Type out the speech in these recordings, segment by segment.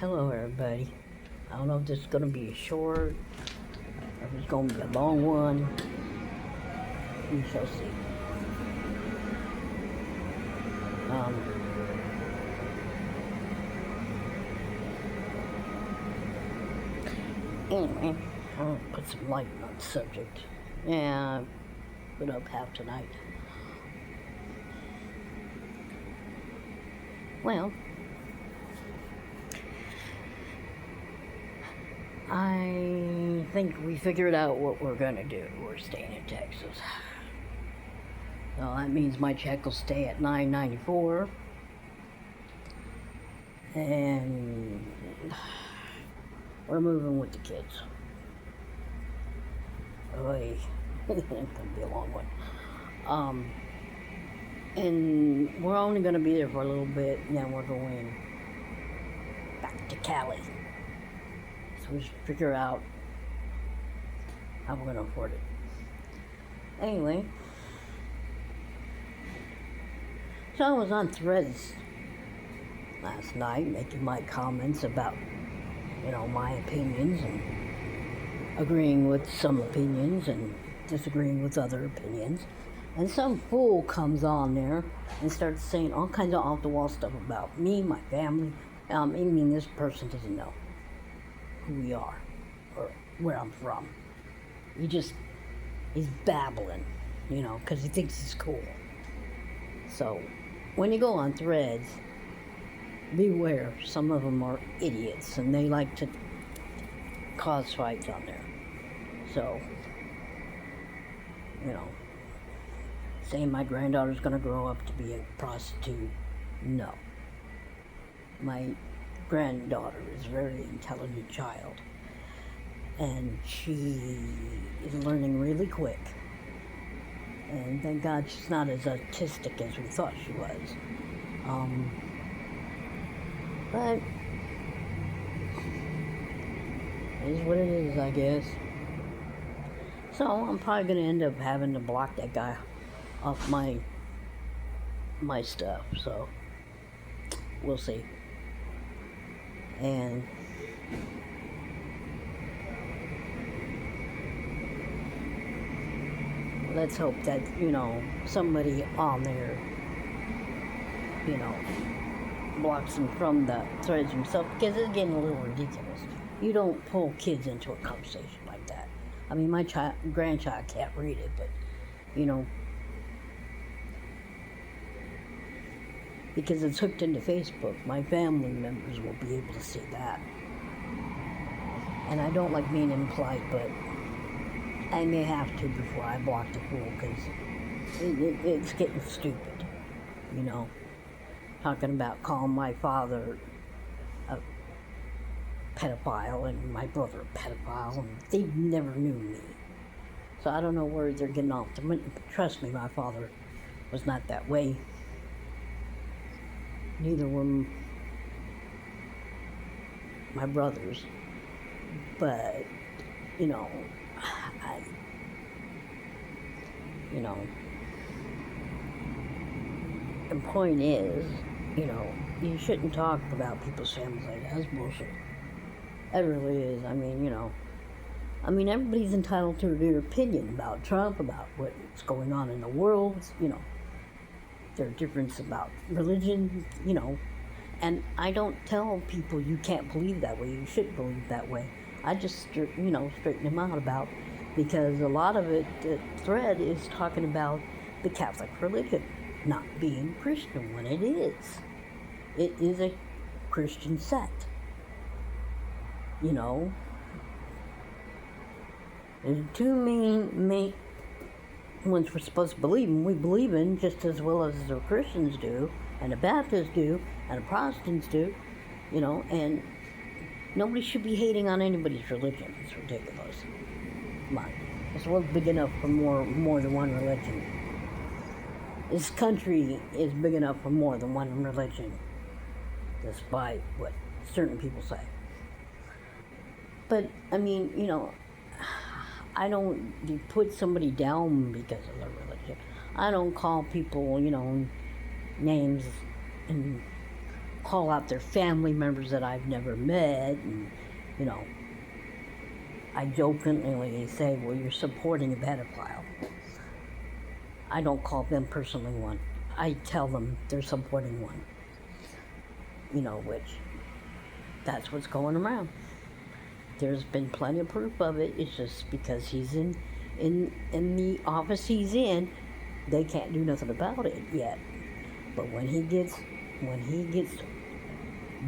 Hello, everybody. I don't know if this is going to be a short or if it's going to be a long one. We shall see. Anyway, I'll put some light on the subject. Yeah, I've been up half tonight. Well, I think we figured out what we're going to do. We're staying in Texas. So that means my check will stay at $9.94. And we're moving with the kids. Oy. It's going to be a long one. And we're only going to be there for a little bit, and then we're going back to Cali. So we should figure out how we're going to afford it. Anyway, so I was on Threads last night making my comments about, my opinions and agreeing with some opinions and disagreeing with other opinions. And some fool comes on there and starts saying all kinds of off-the-wall stuff about me, my family. This person doesn't know who we are or where I'm from. He's babbling, because he thinks he's cool. So when you go on Threads, beware. Some of them are idiots and they like to cause fights on there. So, saying my granddaughter's going to grow up to be a prostitute, no. My granddaughter is a very intelligent child, and she is learning really quick. And thank God she's not as autistic as we thought she was. But it is what it is, I guess. So I'm probably going to end up having to block that guy off my stuff. So we'll see. And let's hope that, somebody on there, blocks him from the Threads himself, because it's getting a little ridiculous. You don't pull kids into a conversation like that. I mean, my grandchild can't read it, but, because it's hooked into Facebook, my family members will be able to see that. And I don't like being impolite, but I may have to before I block the fool, because it's getting stupid, Talking about calling my father a pedophile and my brother a pedophile, and they never knew me. So I don't know where they're getting off. Trust me, my father was not that way. Neither were my brothers. But, the point is, you shouldn't talk about people's families like that. That's bullshit. That really is. Everybody's entitled to their opinion about Trump, about what's going on in the world, There are differences about religion, and I don't tell people you can't believe that way, you shouldn't believe that way. I just, straighten them out about, because a lot of it, the thread is talking about the Catholic religion not being Christian when it is. It is a Christian sect. There's two main ones we're supposed to believe in. We believe in just as well as the Christians do, and the Baptists do, and the Protestants do, and nobody should be hating on anybody's religion. It's ridiculous. Come on. This world's big enough for more than one religion. This country is big enough for more than one religion, despite what certain people say. But, I don't put somebody down because of their religion. I don't call people, names and call out their family members that I've never met, and, you know, I jokingly say, well, you're supporting a pedophile. I don't call them personally one. I tell them they're supporting one. You know, which, that's what's going around. There's been plenty of proof of it. It's just because he's in the office he's in, they can't do nothing about it yet. But when he gets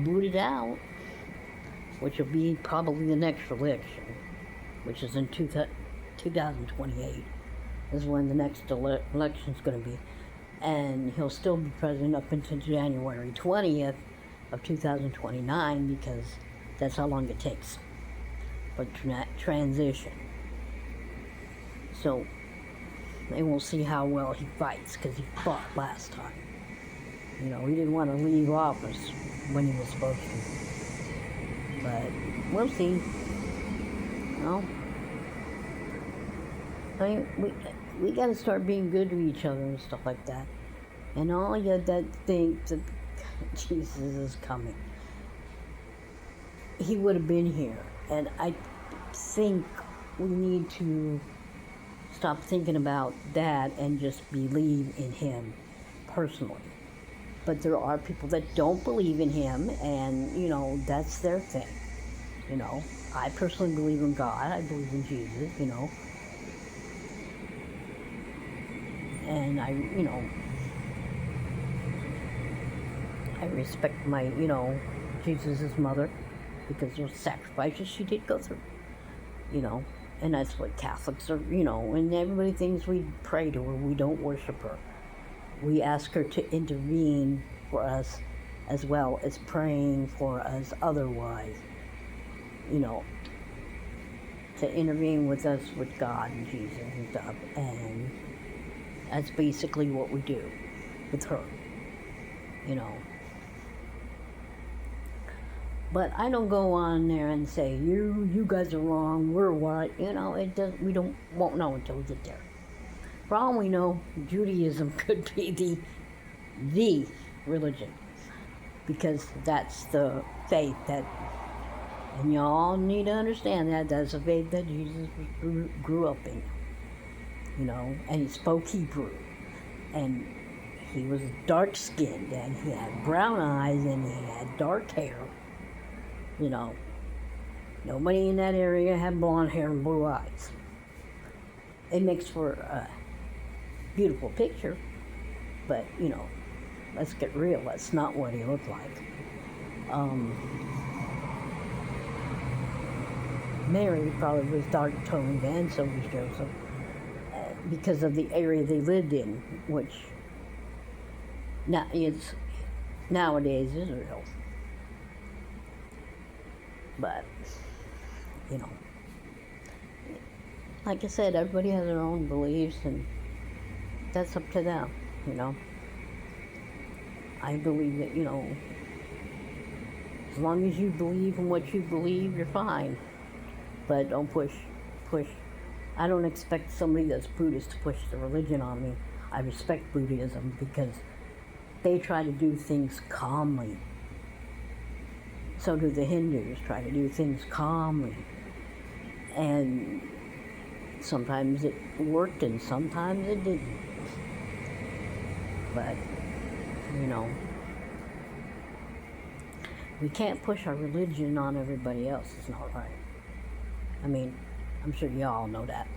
booted out, which will be probably the next election, which is in 2028, is when the next election is going to be. And he'll still be president up until January 20th of 2029, because that's how long it takes for transition. So they will see how well he fights, because he fought last time. You know, he didn't want to leave office when he was supposed to. But we'll see. You know? I mean, we got to start being good to each other and stuff like that. And all you that think that Jesus is coming, he would have been here. And I think we need to stop thinking about that and just believe in him personally. But there are people that don't believe in him, and, you know, that's their thing. You know, I personally believe in God. I believe in Jesus, you know. And I respect my, Jesus' mother, because those sacrifices she did go through, you know. And that's what Catholics are, you know, and everybody thinks we pray to her, we don't worship her. We ask her to intervene for us as well as praying for us otherwise, you know, to intervene with us with God and Jesus and stuff. And that's basically what we do with her, you know. But I don't go on there and say, you guys are wrong, we're right, you know. We won't know until we get there. For all we know, Judaism could be the religion, because that's the faith that, and y'all need to understand that's the faith that Jesus grew up in, you know, and he spoke Hebrew, and he was dark-skinned, and he had brown eyes, and he had dark hair, you know. Nobody in that area had blonde hair and blue eyes. It makes for a beautiful picture, but, you know, let's get real, that's not what he looked like. Mary probably was dark-toned, and so was Joseph, because of the area they lived in, which nowadays Israel. But, you know, like I said, everybody has their own beliefs, and that's up to them, you know. I believe that, you know, as long as you believe in what you believe, you're fine. But don't push. I don't expect somebody that's Buddhist to push the religion on me. I respect Buddhism because they try to do things calmly. So do the Hindus, try to do things calmly. And sometimes it worked and sometimes it didn't. But, you know, we can't push our religion on everybody else. It's not right. I mean, I'm sure y'all know that.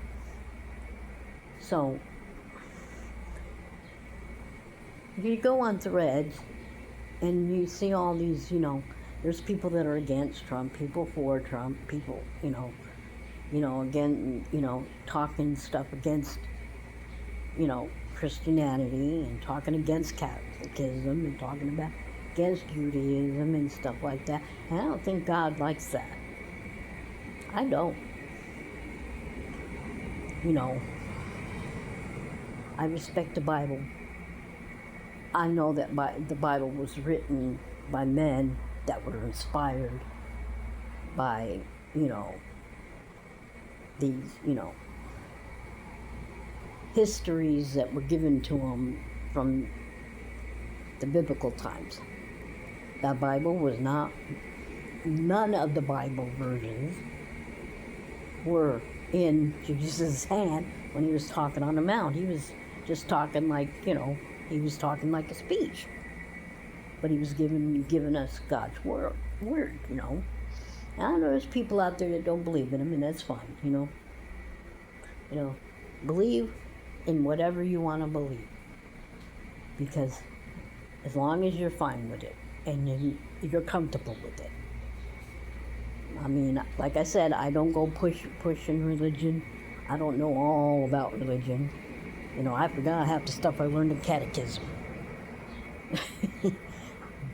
So, if you go on Threads and you see all these, you know, there's people that are against Trump, people for Trump, people, again, talking stuff against, Christianity, and talking against Catholicism, and talking about against Judaism and stuff like that. And I don't think God likes that. I don't. I respect the Bible. I know that the Bible was written by men that were inspired by, these, histories that were given to them from the biblical times. That Bible was not, none of the Bible versions were in Jesus' hand when he was talking on the mount. He was just talking like, he was talking like a speech. But he was giving us God's word. And I know there's people out there that don't believe in him, and that's fine, Believe in whatever you want to believe. Because as long as you're fine with it and you're comfortable with it. I mean, like I said, I don't go pushing religion. I don't know all about religion. I forgot half the stuff I learned in catechism.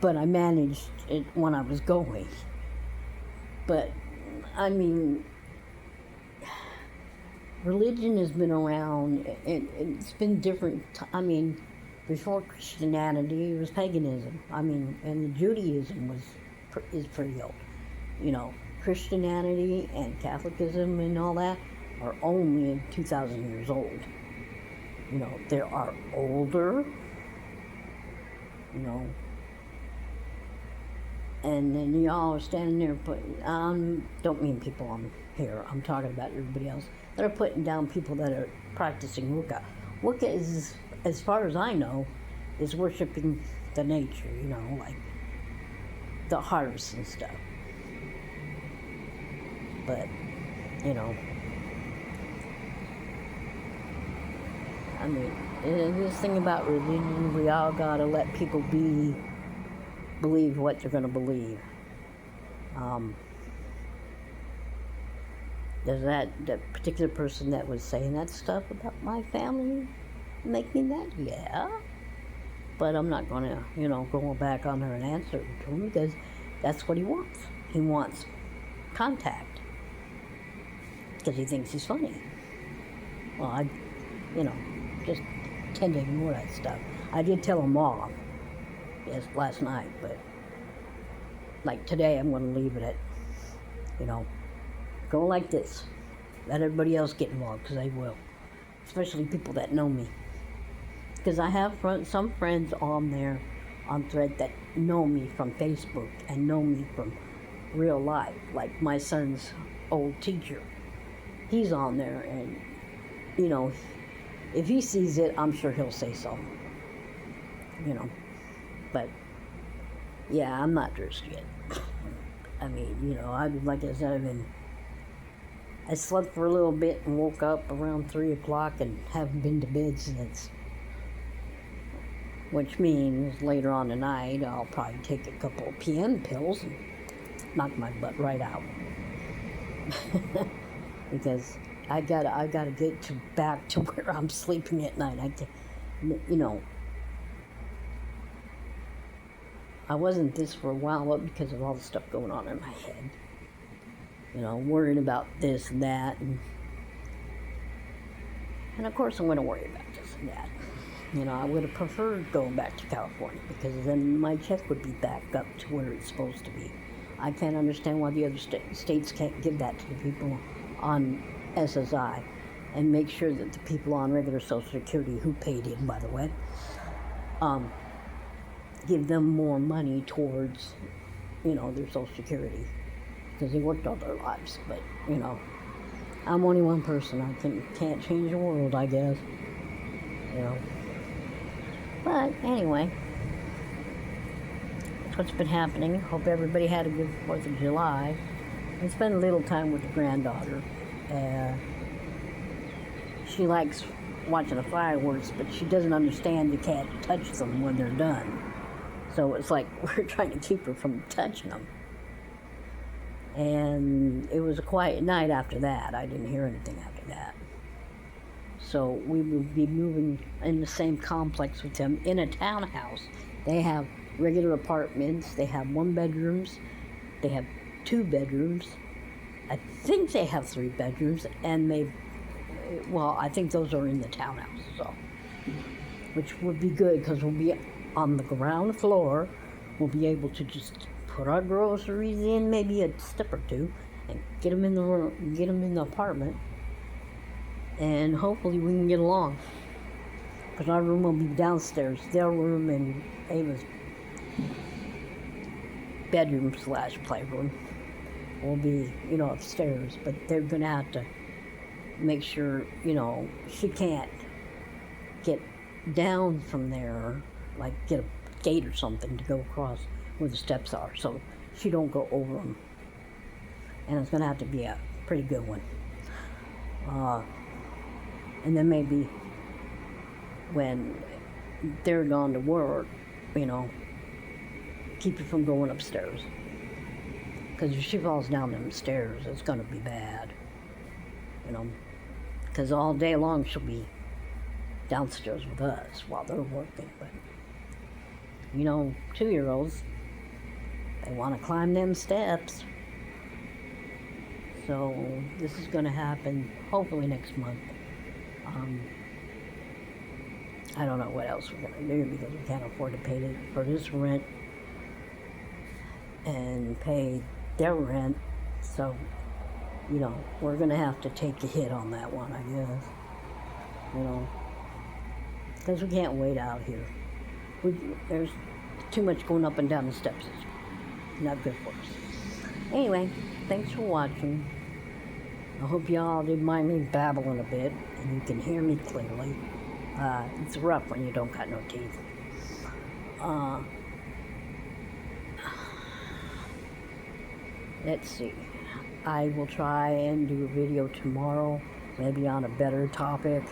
But I managed it when I was going. But, I mean, religion has been around, and it's been different. Before Christianity, it was paganism. And Judaism is pretty old. Christianity and Catholicism and all that are only 2,000 years old. There are older, and then y'all are standing there putting, don't mean people on here, I'm talking about everybody else, that are putting down people that are practicing Wicca. Wicca is, as far as I know, is worshiping the nature, like the harvest and stuff. But, this thing about religion, we all gotta let people believe what they're gonna believe. Does that particular person that was saying that stuff about my family make me that? Yeah. But I'm not gonna, go back on her and answer to him, because that's what he wants. He wants contact. Because he thinks he's funny. Well, I just tend to ignore that stuff. I did tell him off, last night, but like today I'm going to leave it at, go like this. Let everybody else get involved, because they will. Especially people that know me. Because I have some friends on there, on Thread, that know me from Facebook and know me from real life. Like my son's old teacher. He's on there, and, if he sees it, I'm sure he'll say so. But, yeah, I'm not dressed yet. Like I said, I slept for a little bit and woke up around 3 o'clock and haven't been to bed since. Which means later on tonight, I'll probably take a couple of PM pills and knock my butt right out. Because I gotta get back to where I'm sleeping at night. I wasn't this for a while, but because of all the stuff going on in my head. Worrying about this and that, and of course I'm going to worry about this and that. I would have preferred going back to California, because then my check would be back up to where it's supposed to be. I can't understand why the other states can't give that to the people on SSI and make sure that the people on regular Social Security, who paid in, by the way, give them more money towards, their Social Security, because they worked all their lives. But, I'm only one person. I can't change the world, I guess. But anyway, that's what's been happening. Hope everybody had a good 4th of July. I spent a little time with the granddaughter. She likes watching the fireworks, but she doesn't understand you can't touch them when they're done. So it's like we're trying to keep her from touching them. And it was a quiet night after that. I didn't hear anything after that. So we will be moving in the same complex with them in a townhouse. They have regular apartments. They have 1 bedrooms. They have 2 bedrooms. I think they have 3 bedrooms, and I think those are in the townhouse, so, which would be good, because we'll be on the ground floor. We'll be able to just put our groceries in, maybe a step or 2, and get them in the room, get them in the apartment, and hopefully we can get along, because our room will be downstairs. Their room and Ava's bedroom slash playroom will be, upstairs, but they're gonna have to make sure, she can't get down from there, like get a gate or something to go across where the steps are, so she don't go over them. And it's gonna have to be a pretty good one. And then maybe when they're gone to work, keep you from going upstairs. Because if she falls down them stairs, it's gonna be bad. Because all day long she'll be downstairs with us while they're working. But 2-year-olds, they want to climb them steps. So this is going to happen hopefully next month. I don't know what else we're going to do because we can't afford to pay for this rent and pay their rent. So, we're going to have to take a hit on that one, I guess. Because we can't wait out here. There's too much going up and down the steps. It's not good for us. Anyway, thanks for watching. I hope y'all didn't mind me babbling a bit and you can hear me clearly. It's rough when you don't got no teeth. Let's see. I will try and do a video tomorrow, maybe on a better topic.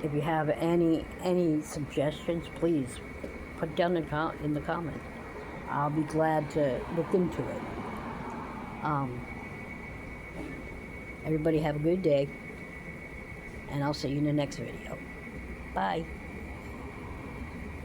If you have any suggestions, please put down in the comments. I'll be glad to look into it. Everybody have a good day, and I'll see you in the next video. Bye.